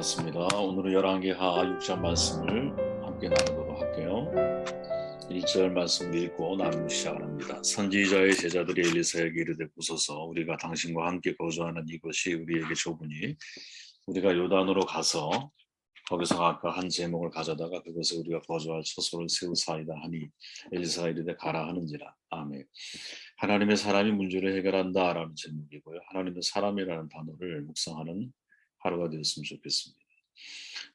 반갑습니다. 오늘은 열왕기하 6장 말씀을 함께 나누도록 할게요. 1절 말씀을 읽고 나누기 시작합니다. 선지자의 제자들이 엘리사에게 이르되 보소서 우리가 당신과 함께 거주하는 이곳이 우리에게 좁으니 우리가 요단으로 가서 거기서 아까 한 제목을 가져다가 그것에 우리가 거주할 처소를 세우사이다 하니 엘리사가 이르되 가라 하는지라. 아멘. 하나님의 사람이 문제를 해결한다 라는 제목이고요. 하나님의 사람이라는 단어를 묵상하는 하루가 되었으면 좋겠습니다.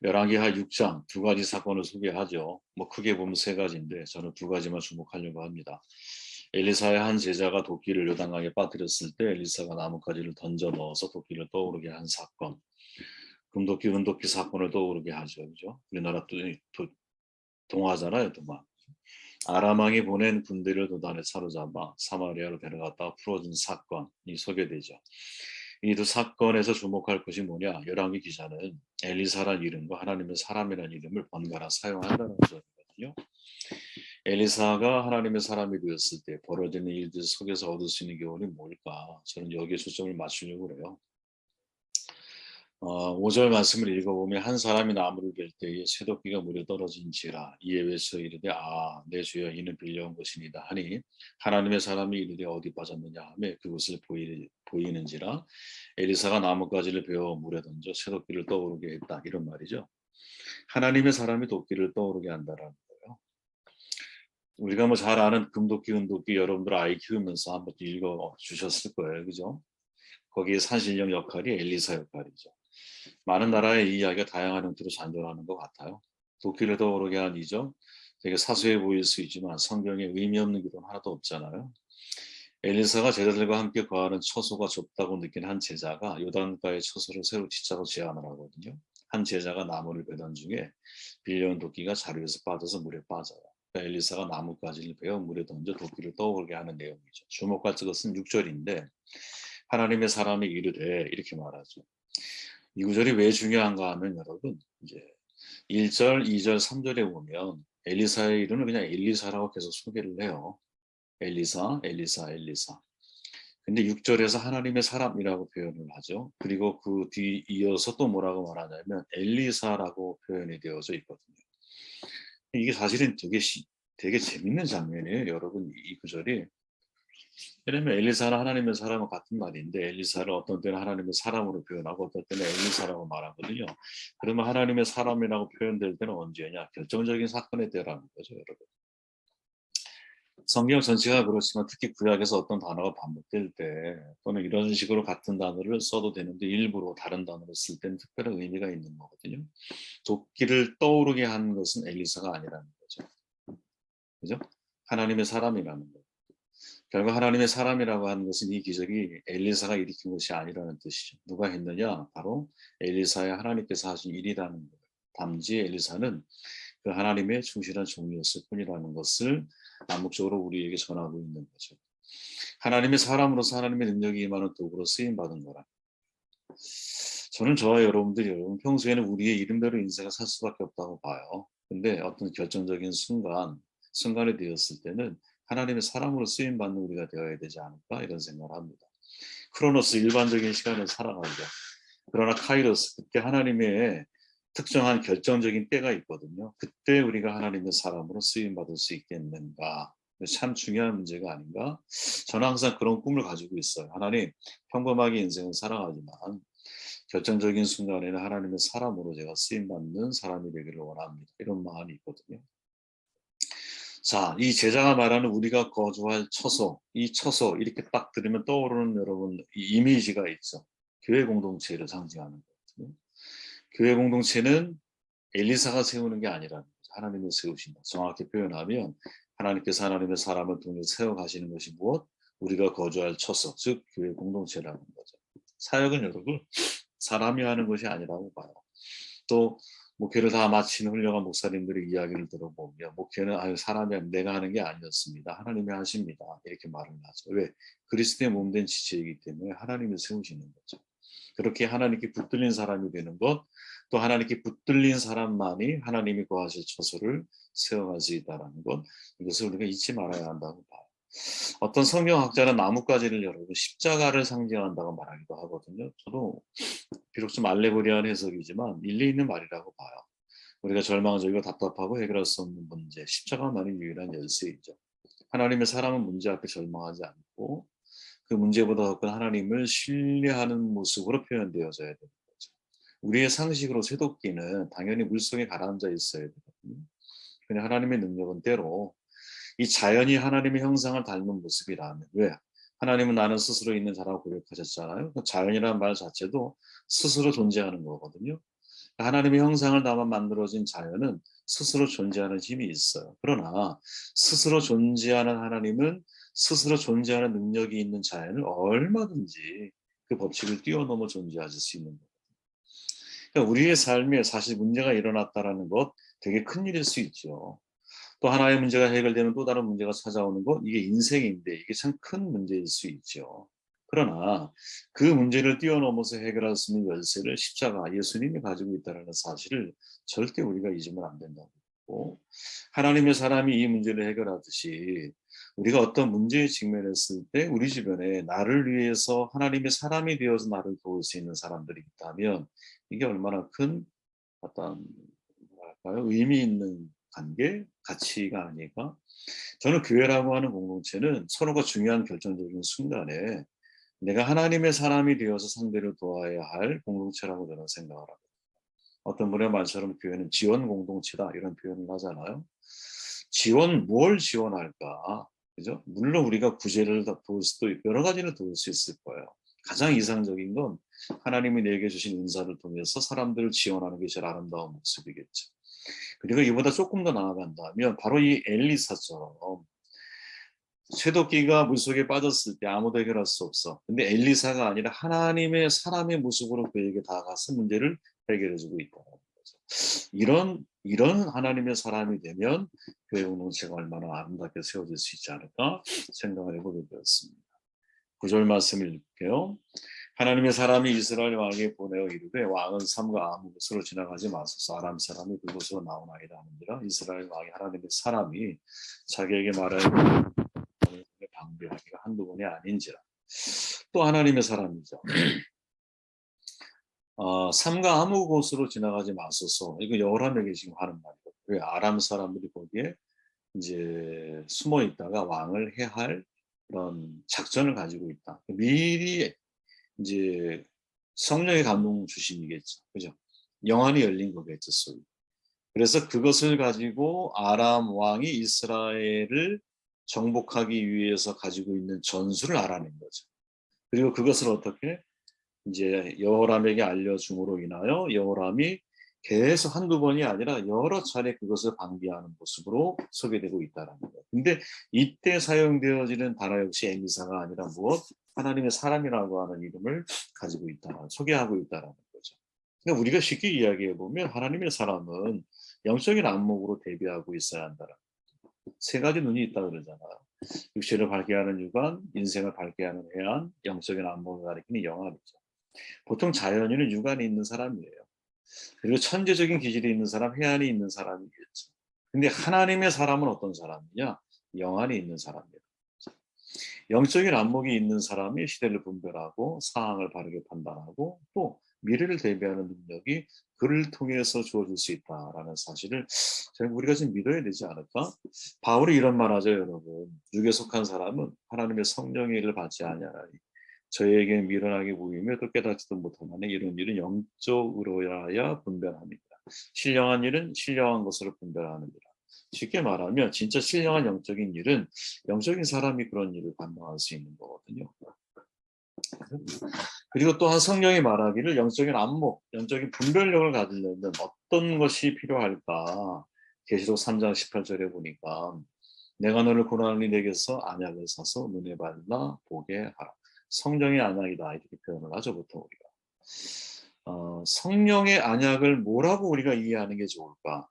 열왕기하 6장 두 가지 사건을 소개하죠. 크게 보면 세 가지인데 저는 두 가지만 주목하려고 합니다. 엘리사의 한 제자가 도끼를 요단강에 빠뜨렸을 때 엘리사가 나뭇가지를 던져 넣어서 도끼를 떠오르게 한 사건. 금도끼, 은도끼 사건을 떠오르게 하죠. 그죠? 우리나라 동화잖아요, 동화. 아람왕이 보낸 군대를 도단에 사로잡아 사마리아로 데려갔다가 풀어준 사건이 소개되죠. 이 두 사건에서 주목할 것이 뭐냐? 열왕기 기자는 엘리사란 이름과 하나님의 사람이라는 이름을 번갈아 사용한다는 점이거든요. 엘리사가 하나님의 사람이 되었을 때 벌어지는 일들 속에서 얻을 수 있는 교훈이 뭘까? 저는 여기에 초점을 맞추려고 그래요. 5절 말씀을 읽어보면 한 사람이 나무를 벨 때에 쇠도끼가 물에 떨어진지라 이에 외쳐 이르되 내 주여 이는 빌려온 것이니다 하니 하나님의 사람이 이르되 어디 빠졌느냐 하며 그것을 보이는지라 엘리사가 나뭇가지를 베어 물에 던져 쇠도끼를 떠오르게 했다 이런 말이죠. 하나님의 사람이 도끼를 떠오르게 한다라는 거예요. 우리가 잘 아는 금도끼, 은도끼 여러분들 아이 키우면서 한번 읽어 주셨을 거예요. 그죠? 거기에 산신령 역할이 엘리사 역할이죠. 많은 나라의 이 이야기가 다양한 형태로 잔존하는 것 같아요. 도끼를 떠오르게 한 이죠. 되게 사소해 보일 수 있지만 성경에 의미 없는 기도는 하나도 없잖아요. 엘리사가 제자들과 함께 거하는 처소가 좁다고 느낀 한 제자가 요단가의 처소를 새로 짓자고 제안을 하거든요. 한 제자가 나무를 베던 중에 빌려온 도끼가 자루에서 빠져서 물에 빠져요. 그러니까 엘리사가 나뭇가지를 베어 물에 던져 도끼를 떠오르게 하는 내용이죠. 주목할 것은 6절인데 하나님의 사람이 이르되 이렇게 말하죠. 이 구절이 왜 중요한가 하면 여러분 이제 1절, 2절, 3절에 보면 엘리사의 이름을 그냥 엘리사라고 계속 소개를 해요. 엘리사, 엘리사, 엘리사. 근데 6절에서 하나님의 사람이라고 표현을 하죠. 그리고 그 뒤 이어서 또 뭐라고 말하냐면 엘리사라고 표현이 되어져 있거든요. 이게 사실은 되게 재밌는 장면이에요. 여러분 이 구절이. 왜냐면 엘리사는 하나님의 사람과 같은 말인데 엘리사를 어떤 때는 하나님의 사람으로 표현하고 어떤 때는 엘리사라고 말하거든요. 그러면 하나님의 사람이라고 표현될 때는 언제냐? 결정적인 사건의 때라는 거죠, 여러분. 성경 전체가 그렇지만 특히 구약에서 어떤 단어가 반복될 때 또는 이런 식으로 같은 단어를 써도 되는데 일부러 다른 단어를 쓸 때는 특별한 의미가 있는 거거든요. 도끼를 떠오르게 한 것은 엘리사가 아니라는 거죠. 그죠? 하나님의 사람이라는 거. 결국 하나님의 사람이라고 하는 것은 이 기적이 엘리사가 일으킨 것이 아니라는 뜻이죠. 누가 했느냐? 바로 엘리사의 하나님께서 하신 일이라는 거예요. 단지 엘리사는 그 하나님의 충실한 종이었을 뿐이라는 것을 암묵적으로 우리에게 전하고 있는 거죠. 하나님의 사람으로서 하나님의 능력이 임하는 도구로 쓰임받은 거라. 저는 저와 여러분들이 여러분 평소에는 우리의 이름대로 인생을 살 수밖에 없다고 봐요. 근데 어떤 결정적인 순간이 되었을 때는 하나님의 사람으로 쓰임받는 우리가 되어야 되지 않을까 이런 생각을 합니다. 크로노스 일반적인 시간을 살아가죠. 그러나 카이로스 그때 하나님의 특정한 결정적인 때가 있거든요. 그때 우리가 하나님의 사람으로 쓰임받을 수 있겠는가. 참 중요한 문제가 아닌가. 저는 항상 그런 꿈을 가지고 있어요. 하나님 평범하게 인생을 살아가지만 결정적인 순간에는 하나님의 사람으로 제가 쓰임받는 사람이 되기를 원합니다. 이런 마음이 있거든요. 자, 이 제자가 말하는 우리가 거주할 처소, 이 처소 이렇게 딱 들으면 떠오르는 여러분 이 이미지가 있죠. 교회 공동체를 상징하는 거거든요. 교회 공동체는 엘리사가 세우는 게 아니라는 거죠. 하나님이 세우신다. 정확히 표현하면 하나님께서 하나님의 사람을 통해 세워가시는 것이 무엇? 우리가 거주할 처소, 즉 교회 공동체라는 거죠. 사역은 여러분 사람이 하는 것이 아니라고 봐요. 또 목회를 다 마친 훌륭한 목사님들의 이야기를 들어보면 목회는 사람이 내가 하는 게 아니었습니다. 하나님이 하십니다. 이렇게 말을 하죠. 왜? 그리스도의 몸된 지체이기 때문에 하나님이 세우시는 거죠. 그렇게 하나님께 붙들린 사람이 되는 것, 또 하나님께 붙들린 사람만이 하나님이 거하실 처소를 세워갈 수 있다는 것, 이것을 우리가 잊지 말아야 한다고 봐요. 어떤 성경학자는 나뭇가지를 여러분 십자가를 상징한다고 말하기도 하거든요. 저도 비록 좀 알레고리한 해석이지만 일리 있는 말이라고 봐요. 우리가 절망적이고 답답하고 해결할 수 없는 문제, 십자가만이 유일한 열쇠이죠. 하나님의 사람은 문제 앞에 절망하지 않고 그 문제보다 더 큰 하나님을 신뢰하는 모습으로 표현되어져야 되는 거죠. 우리의 상식으로 쇠도끼는 당연히 물속에 가라앉아 있어야 되거든요. 그냥 하나님의 능력은 때로 이 자연이 하나님의 형상을 닮은 모습이라면 왜? 하나님은 나는 스스로 있는 자라고 고백하셨잖아요. 그 자연이라는 말 자체도 스스로 존재하는 거거든요. 하나님의 형상을 담아 만들어진 자연은 스스로 존재하는 힘이 있어요. 그러나 스스로 존재하는 하나님은 스스로 존재하는 능력이 있는 자연을 얼마든지 그 법칙을 뛰어넘어 존재하실 수 있는 거예요. 그러니까 우리의 삶에 사실 문제가 일어났다라는 것 되게 큰일일 수 있죠. 또 하나의 문제가 해결되면 또 다른 문제가 찾아오는 것, 이게 인생인데 이게 참 큰 문제일 수 있죠. 그러나 그 문제를 뛰어넘어서 해결할 수 있는 열쇠를 십자가 예수님이 가지고 있다는 사실을 절대 우리가 잊으면 안 된다고. 하나님의 사람이 이 문제를 해결하듯이 우리가 어떤 문제에 직면했을 때 우리 주변에 나를 위해서 하나님의 사람이 되어서 나를 도울 수 있는 사람들이 있다면 이게 얼마나 큰 어떤 뭐랄까요? 의미 있는 관계, 가치가 아닐까? 저는 교회라고 하는 공동체는 서로가 중요한 결정적인 순간에 내가 하나님의 사람이 되어서 상대를 도와야 할 공동체라고 저는 생각을 합니다. 어떤 분의 말처럼 교회는 지원 공동체다 이런 표현을 하잖아요. 지원, 뭘 지원할까? 그죠? 물론 우리가 구제를 도울 수도 있고 여러 가지를 도울 수 있을 거예요. 가장 이상적인 건 하나님이 내게 주신 은사를 통해서 사람들을 지원하는 게 제일 아름다운 모습이겠죠. 그리고 이보다 조금 더 나아간다면 바로 이 엘리사처럼 쇠도끼가 물속에 빠졌을 때 아무도 해결할 수 없어. 근데 엘리사가 아니라 하나님의 사람의 모습으로 그에게 다가가서 문제를 해결해주고 있다는 거죠. 이런 하나님의 사람이 되면 교회 공동체가 얼마나 아름답게 세워질 수 있지 않을까 생각을 해보게 되었습니다. 9절 말씀 읽을게요. 하나님의 사람이 이스라엘 왕에게 보내어 이르되 왕은 삼가 아무 곳으로 지나가지 마소서 아람 사람이 그곳으로 나오나이다 하는지라 이스라엘 왕이 하나님의 사람이 자기에게 말하여 방비하기가 한두 번이 아닌지라. 또 하나님의 사람이죠. 삼가 아무 곳으로 지나가지 마소서. 이거 여호람에게 지금 하는 말이거든요. 왜 아람 사람들이 거기에 이제 숨어 있다가 왕을 해할 그런 작전을 가지고 있다. 미리 이제 성령의 감동 주심이겠죠. 그죠? 영안이 열린 거겠죠, 소위. 그래서 그것을 가지고 아람 왕이 이스라엘을 정복하기 위해서 가지고 있는 전술을 알아낸 거죠. 그리고 그것을 어떻게 이제 여호람에게 알려줌으로 인하여 여호람이 계속 한두 번이 아니라 여러 차례 그것을 방기하는 모습으로 소개되고 있다는 거예요. 근데 이때 사용되어지는 단어 역시 엘리사가 아니라 무엇? 하나님의 사람이라고 하는 이름을 가지고 있다, 소개하고 있다는 거죠. 그러니까 우리가 쉽게 이야기해 보면 하나님의 사람은 영적인 안목으로 대비하고 있어야 한다는 세 가지 눈이 있다 그러잖아요. 육체를 밝게 하는 육안, 인생을 밝게 하는 해안, 영적인 안목을 가리키는 영안이죠. 보통 자연인은 육안이 있는 사람이에요. 그리고 천재적인 기질이 있는 사람, 해안이 있는 사람이겠죠. 근데 하나님의 사람은 어떤 사람이냐? 영안이 있는 사람이에요. 영적인 안목이 있는 사람이 시대를 분별하고 상황을 바르게 판단하고 또 미래를 대비하는 능력이 그를 통해서 주어질 수 있다라는 사실을 우리가 좀 믿어야 되지 않을까? 바울이 이런 말 하죠, 여러분. 육에 속한 사람은 하나님의 성령의 일을 받지 아니하나니 저희에게 미련하게 보이며 또 깨닫지도 못하나니 이런 일은 영적으로야 분별합니다. 신령한 일은 신령한 것으로 분별하느니라. 쉽게 말하면 진짜 신령한 영적인 일은 영적인 사람이 그런 일을 감당할 수 있는 거거든요. 그리고 또한 성령이 말하기를 영적인 안목, 영적인 분별력을 가지려면 어떤 것이 필요할까? 계시록 3장 18절에 보니까 내가 너를 고난하니 내게서 안약을 사서 눈에 발라 보게 하라. 성령의 안약이다 이렇게 표현을 하죠 보통 우리가. 성령의 안약을 뭐라고 우리가 이해하는 게 좋을까?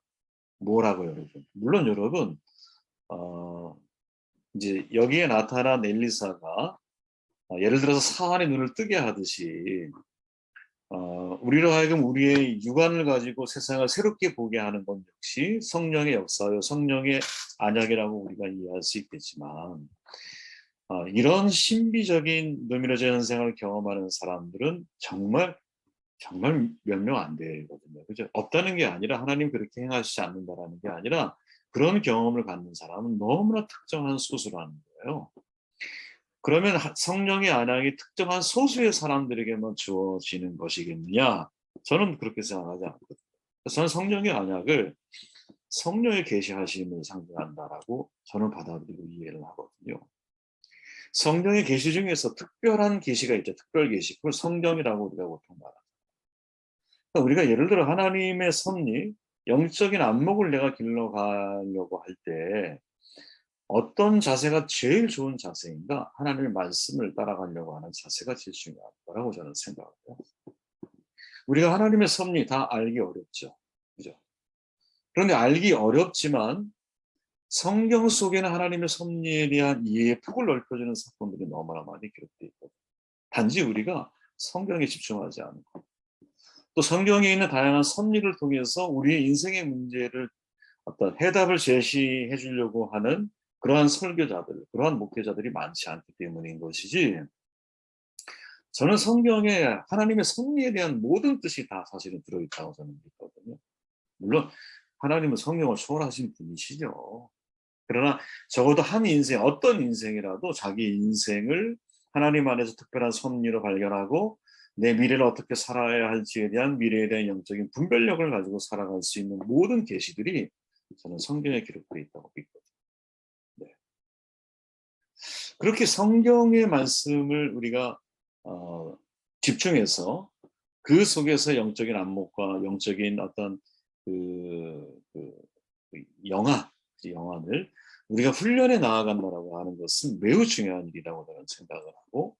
뭐라고 여러분? 물론 여러분 이제 여기에 나타난 엘리사가 예를 들어서 사안의 눈을 뜨게 하듯이 우리로 하여금 우리의 육안을 가지고 세상을 새롭게 보게 하는 건 역시 성령의 역사요, 성령의 안약이라고 우리가 이해할 수 있겠지만, 이런 신비적인 누미노제 현상을 경험하는 사람들은 정말 몇 명 안 되거든요. 그죠? 없다는 게 아니라 하나님 그렇게 행하시지 않는다라는 게 아니라 그런 경험을 갖는 사람은 너무나 특정한 소수라는 거예요. 그러면 성령의 안약이 특정한 소수의 사람들에게만 주어지는 것이겠느냐? 저는 그렇게 생각하지 않거든요. 저는 성령의 안약을 성령의 계시하심을 상징한다라고 저는 받아들이고 이해를 하거든요. 성령의 계시 중에서 특별한 계시가 있죠. 특별 계시. 그걸 성경이라고 우리가 보통 말합니다. 우리가 예를 들어 하나님의 섭리, 영적인 안목을 내가 길러가려고 할 때 어떤 자세가 제일 좋은 자세인가? 하나님의 말씀을 따라가려고 하는 자세가 제일 중요한 거라고 저는 생각해요. 우리가 하나님의 섭리 다 알기 어렵죠. 그죠? 그런데 알기 어렵지만 성경 속에는 하나님의 섭리에 대한 이해의 폭을 넓혀주는 사건들이 너무나 많이 기록되어 있거든요. 단지 우리가 성경에 집중하지 않고 또 성경에 있는 다양한 섭리를 통해서 우리의 인생의 문제를 어떤 해답을 제시해 주려고 하는 그러한 설교자들, 그러한 목회자들이 많지 않기 때문인 것이지, 저는 성경에 하나님의 섭리에 대한 모든 뜻이 다 사실은 들어있다고 저는 믿거든요. 물론 하나님은 성경을 초월하신 분이시죠. 그러나 적어도 한 인생, 어떤 인생이라도 자기 인생을 하나님 안에서 특별한 섭리로 발견하고 내 미래를 어떻게 살아야 할지에 대한 미래에 대한 영적인 분별력을 가지고 살아갈 수 있는 모든 계시들이 저는 성경에 기록되어 있다고 믿거든요. 네. 그렇게 성경의 말씀을 우리가 집중해서 그 속에서 영적인 안목과 영적인 어떤 그 영안을 우리가 훈련해 나아간다라고 하는 것은 매우 중요한 일이라고 저는 생각을 하고,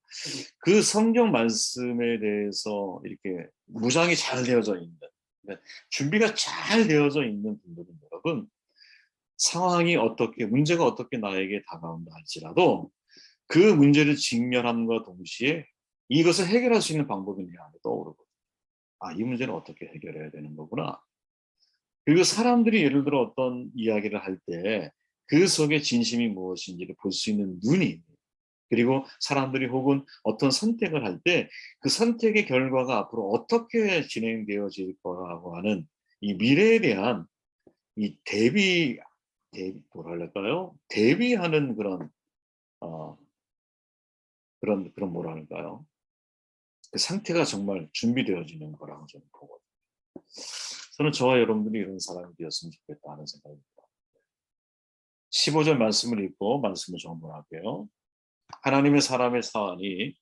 그 성경 말씀에 대해서 이렇게 무장이 잘 되어져 있는, 준비가 잘 되어져 있는 분들은 여러분, 상황이 어떻게, 문제가 어떻게 나에게 다가온다 할지라도 그 문제를 직면함과 동시에 이것을 해결할 수 있는 방법이 내 안에 떠오르고, 이 문제는 어떻게 해결해야 되는 거구나. 그리고 사람들이 예를 들어 어떤 이야기를 할 때 그 속에 진심이 무엇인지를 볼 수 있는 눈이, 그리고 사람들이 혹은 어떤 선택을 할 때 그 선택의 결과가 앞으로 어떻게 진행되어질 거라고 하는 이 미래에 대한 이 뭐라 할까요? 대비하는 어, 그런 뭐라 할까요? 그 상태가 정말 준비되어지는 거라고 저는 보거든요. 저는 저와 여러분들이 이런 사람이 되었으면 좋겠다 하는 생각입니다. 15절 말씀을 읽고 말씀을 정돈할게요. 하나님의 사람의 사안이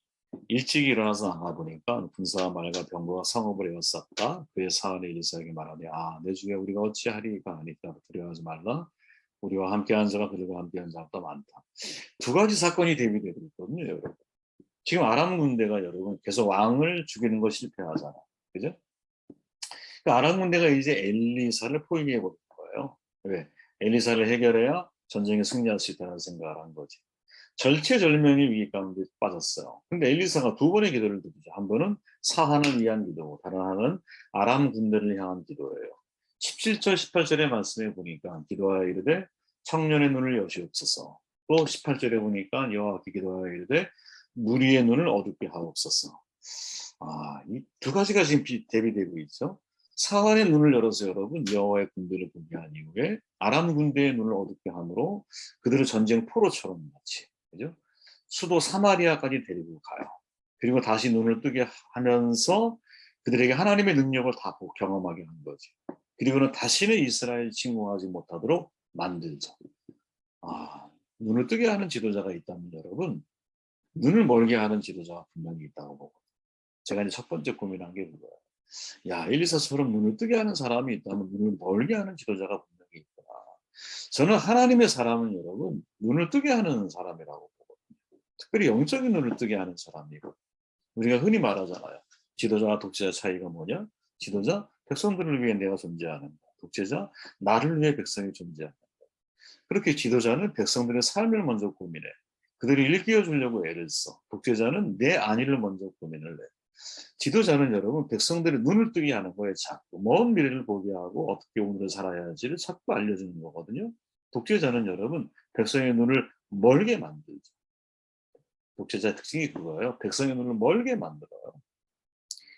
일찍 일어나서 나가보니까 군사와 말과 병거가 성읍을 에워쌌다. 그의 사안이 엘리사에게 말하되, 내 주에 우리가 어찌하리가 아니까 두려워하지 말라. 우리와 함께한 자가 그들과 함께한 자가 더 많다. 두 가지 사건이 대비되고 있거든요, 여러분. 지금 아람 군대가 여러분 계속 왕을 죽이는 거 실패하잖아. 그죠? 그 아람 군대가 이제 엘리사를 포위해 버린 거예요. 왜? 엘리사를 해결해야 전쟁에 승리할 수 있다는 생각을 한 거지. 절체절명의 위기 가운데 빠졌어요. 근데 엘리사가 두 번의 기도를 드리죠. 한 번은 사한을 위한 기도고, 다른 하나는 아람 군대를 향한 기도예요. 17절, 18절의 말씀에 보니까 기도하여 이르되 청년의 눈을 여시옵소서. 또 18절에 보니까 여호와께 기도하여 이르되 무리의 눈을 어둡게 하옵소서. 이 두 가지가 지금 대비되고 있죠. 사한의 눈을 열어서 여러분 여호와의 군대를 보게 한 이후에 아람 군대의 눈을 어둡게 함으로 그들을 전쟁 포로처럼 마치, 그죠? 수도 사마리아까지 데리고 가요. 그리고 다시 눈을 뜨게 하면서 그들에게 하나님의 능력을 다 경험하게 한 거지. 그리고는 다시는 이스라엘 침공하지 못하도록 만들죠. 눈을 뜨게 하는 지도자가 있다면 여러분, 눈을 멀게 하는 지도자가 분명히 있다고 보고, 제가 이제 첫 번째 고민한 게 그거예요. 엘리사처럼 눈을 뜨게 하는 사람이 있다면 눈을 멀게 하는 지도자가 분명히 있구나. 저는 하나님의 사람은 여러분 눈을 뜨게 하는 사람이라고 보거든요. 특별히 영적인 눈을 뜨게 하는 사람이고, 우리가 흔히 말하잖아요. 지도자와 독재자 차이가 뭐냐? 지도자, 백성들을 위해 내가 존재하는 것. 독재자, 나를 위해 백성이 존재하는 것. 그렇게 지도자는 백성들의 삶을 먼저 고민해. 그들을 일깨워 주려고 애를 써. 독재자는 내 안위를 먼저 고민을 해. 지도자는 여러분 백성들의 눈을 뜨게 하는 거예요. 자꾸 먼 미래를 보게 하고 어떻게 오늘을 살아야 할지를 자꾸 알려주는 거거든요. 독재자는 여러분 백성의 눈을 멀게 만들죠. 독재자의 특징이 그거예요. 백성의 눈을 멀게 만들어요.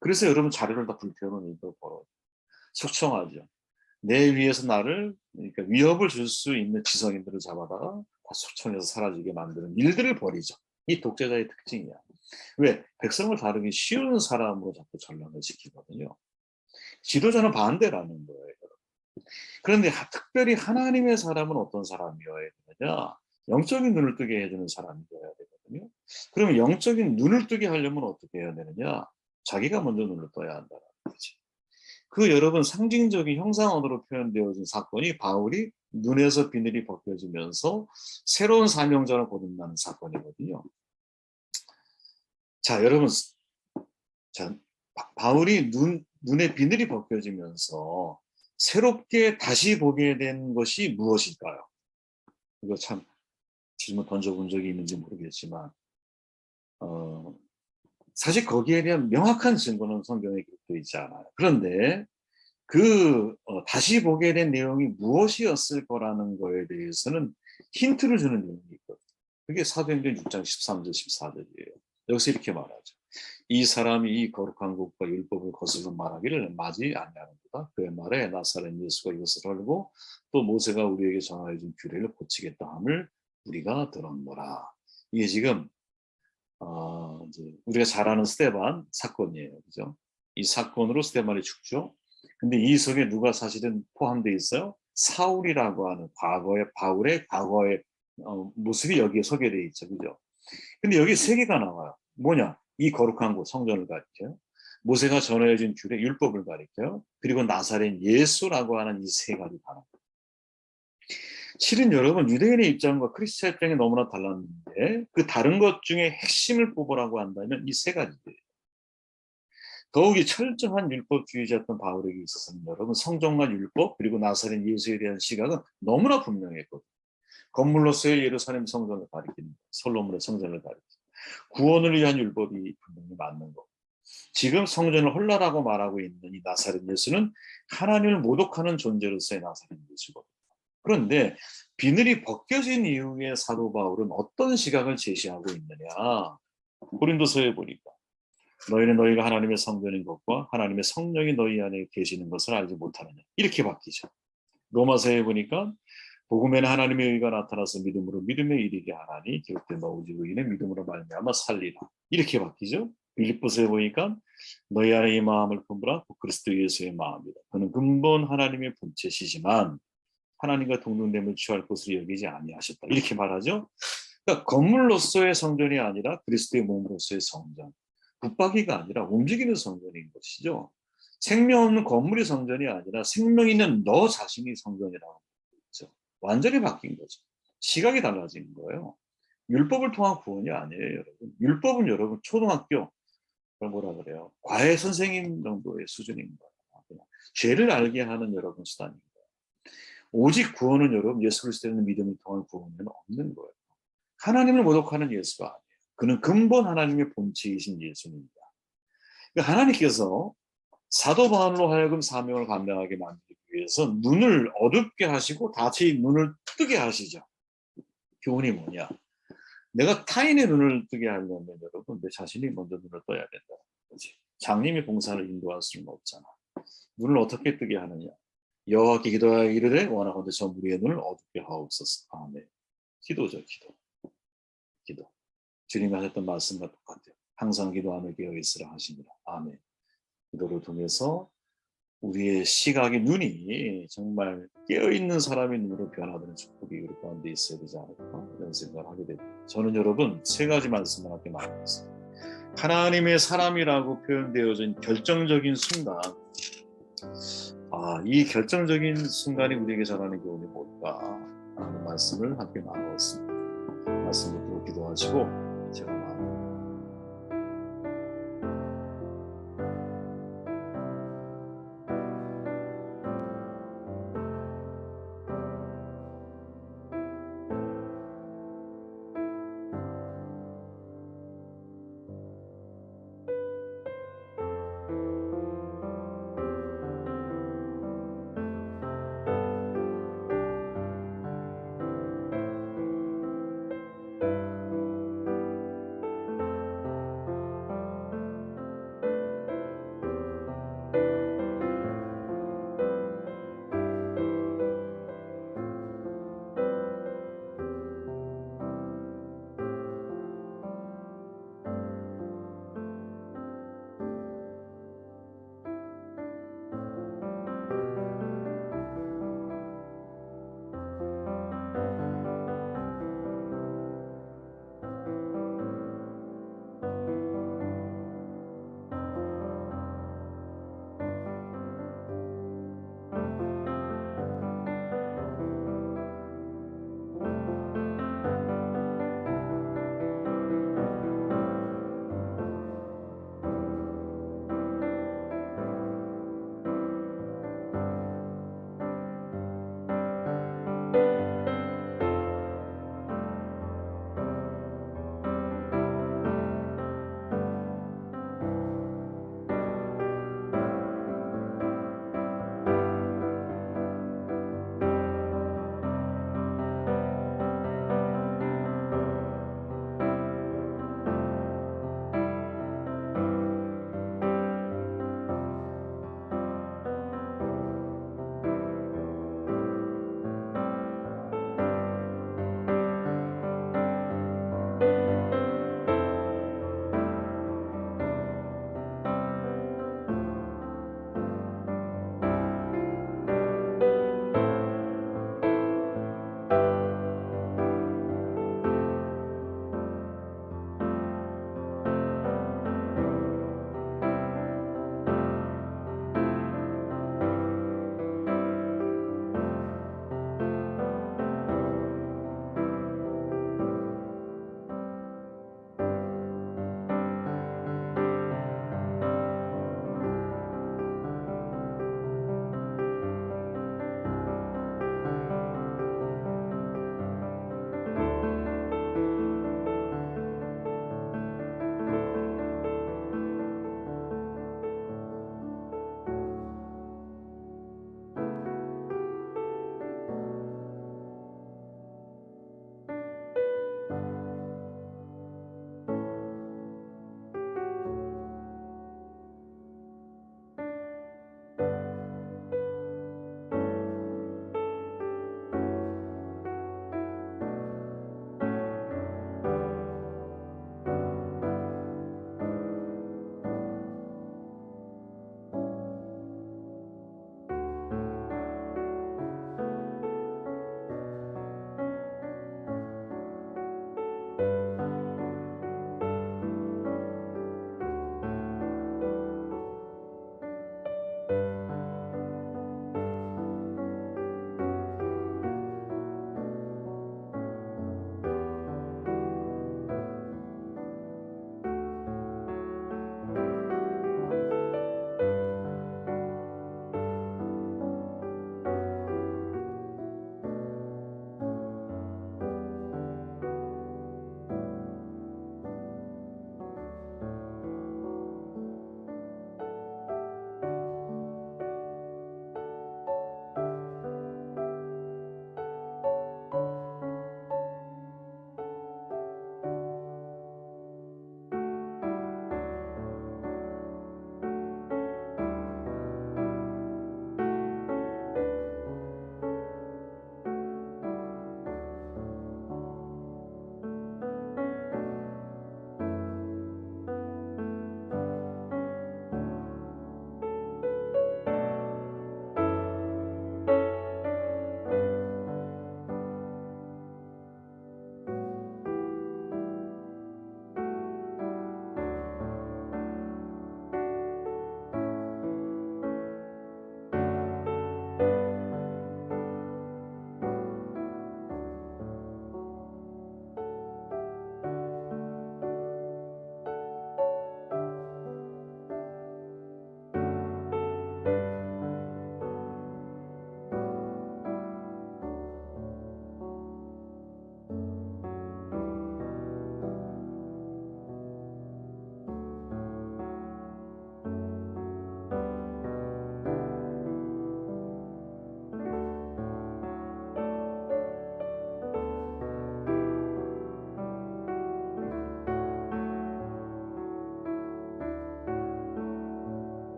그래서 여러분 자료를 다 불태우는 일도 벌어요. 속청하죠. 내 위에서 나를 그러니까 위협을 줄 수 있는 지성인들을 잡아다가 다 속청해서 사라지게 만드는 일들을 벌이죠. 이 독재자의 특징이야. 왜? 백성을 다루기 쉬운 사람으로 자꾸 전락을 시키거든요. 지도자는 반대라는 거예요. 그런데 특별히 하나님의 사람은 어떤 사람이어야 되느냐? 영적인 눈을 뜨게 해주는 사람이어야 되거든요. 그러면 영적인 눈을 뜨게 하려면 어떻게 해야 되느냐? 자기가 먼저 눈을 떠야 한다는 거지. 그 여러분 상징적인 형상언어로 표현되어진 사건이 바울이 눈에서 비늘이 벗겨지면서 새로운 사명자로 거듭나는 사건이거든요. 자, 여러분, 자, 바울이 눈에 비늘이 벗겨지면서 새롭게 다시 보게 된 것이 무엇일까요? 이거 참 질문 던져본 적이 있는지 모르겠지만 사실 거기에 대한 명확한 증거는 성경에 기록되어 있지 않아요. 그런데 다시 보게 된 내용이 무엇이었을 거라는 거에 대해서는 힌트를 주는 내용이 있거든요. 그게 사도행전 6장 13절 14절이에요. 여기서 이렇게 말하죠. 이 사람이 이 거룩한 것과 율법을 거슬러 말하기를 맞이 아니하는도다. 그의 말에 나사렛 예수가 이것을 알고 또 모세가 우리에게 전하여 준 규례를 고치겠다 함을 우리가 들었노라. 이게 지금 이제 우리가 잘 아는 스데반 사건이에요. 그죠? 이 사건으로 스데반이 죽죠. 근데 이 속에 누가 사실은 포함되어 있어요? 사울이라고 하는 바울의 과거의 모습이 여기에 소개되어 있죠. 그죠? 근데 여기 세 개가 나와요. 뭐냐? 이 거룩한 곳, 성전을 가리켜요. 모세가 전해진 규례, 율법을 가리켜요. 그리고 나사렛 예수라고 하는 이 세 가지 단어. 실은 여러분 유대인의 입장과 크리스천 입장이 너무나 달랐는데 그 다른 것 중에 핵심을 뽑으라고 한다면 이 세 가지예요. 더욱이 철저한 율법주의자였던 바울에게 있어서는 여러분 성전과 율법 그리고 나사렛 예수에 대한 시각은 너무나 분명했거든요. 건물로서의 예루살렘 성전을 가리키는 솔로몬의 성전을 가리키는 구원을 위한 율법이 분명히 맞는 거. 지금 성전을 헐라라고 말하고 있는 이 나사렛 예수는 하나님을 모독하는 존재로서의 나사렛 예수거든요. 그런데 비늘이 벗겨진 이후에 사도 바울은 어떤 시각을 제시하고 있느냐? 고린도서에 보니까 너희는 너희가 하나님의 성전인 것과 하나님의 성령이 너희 안에 계시는 것을 알지 못하느냐 이렇게 바뀌죠. 로마서에 보니까 복음에는 하나님의 의가 나타나서 믿음으로 믿음에 이르게 하나니 기록된 바 오직 의인의 믿음으로 말미암아 살리라 이렇게 바뀌죠. 빌립보서에 보니까 너희 안에 이 마음을 품으라 그리스도 예수의 마음이다. 그는 근본 하나님의 본체시지만 하나님과 동등됨을 취할 것으로 여기지 아니하셨다. 이렇게 말하죠. 그러니까 건물로서의 성전이 아니라 그리스도의 몸으로서의 성전. 붙박이가 아니라 움직이는 성전인 것이죠. 생명 없는 건물이 성전이 아니라 생명 있는 너 자신이 성전이라고 했죠. 완전히 바뀐 거죠. 시각이 달라진 거예요. 율법을 통한 구원이 아니에요, 여러분. 율법은 여러분 초등학교 그런 뭐라 그래요. 과외 선생님 정도의 수준인 거예요. 그냥 죄를 알게 하는 여러분 수단입니다. 오직 구원은 여러분 예수 그리스도에 있는 믿음을 통한 구원은 없는 거예요. 하나님을 모독하는 예수가 아니에요. 그는 근본 하나님의 본체이신 예수입니다. 그러니까 하나님께서 사도 바울로 하여금 사명을 감당하게 만들기 위해서 눈을 어둡게 하시고 다시 눈을 뜨게 하시죠. 교훈이 뭐냐? 내가 타인의 눈을 뜨게 하려면 여러분 내 자신이 먼저 눈을 떠야 된다는 거지. 장님이 봉사를 인도할 수는 없잖아. 눈을 어떻게 뜨게 하느냐? 여호와께 기도하여 이르되 원하건대 저 무리의 눈을 어둡게 하옵소서. 아멘. 기도죠, 기도. 기도. 주님이 하셨던 말씀과 똑같아요. 항상 기도하며 깨어 있으라 하십니다. 아멘. 기도를 통해서 우리의 시각의 눈이 정말 깨어있는 사람의 눈으로 변화되는 축복이 우리 가운데 있어야 되지 않을까 이런 생각을 하게 됩니다. 저는 여러분 세 가지 말씀을 함께 나누겠습니다. 하나님의 사람이라고 표현되어진 결정적인 순간 이 결정적인 순간이 우리에게 전하는 교훈이 뭘까 하는 말씀을 함께 나누었습니다. 말씀 듣고 기도하시고 제가